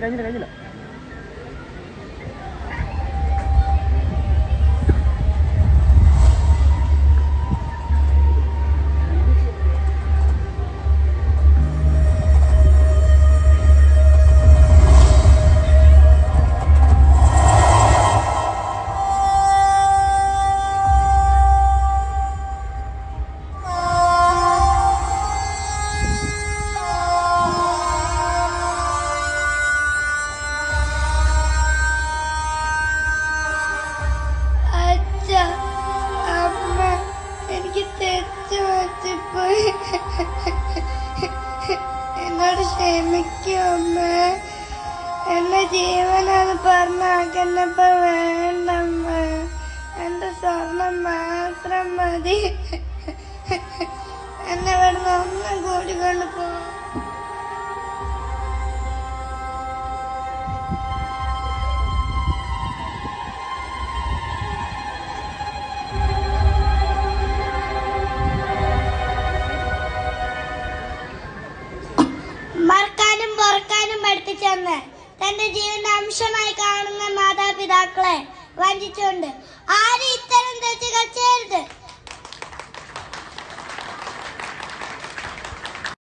കഴിഞ്ഞില്ല. എന്നോട് ക്ഷമിക്കും അമ്മ. എന്റെ ജീവനാണ് പറഞ്ഞാക്കുന്നപ്പ വേണ്ടമ്മ. എന്റെ സ്വർണം മാത്രം മതി. എന്നെ ഇവിടുന്ന് ഒന്നും കൂടിക്കൊണ്ട് പോ. മറക്കാനും പൊറക്കാനും പഠിപ്പിച്ചെന്ന് തന്റെ ജീവന്റെ അംശമായി കാണുന്ന മാതാപിതാക്കളെ വഞ്ചിച്ചുകൊണ്ട് ആരും ഇത്തരം തെറ്റുകൾ ചെയ്യരുത്.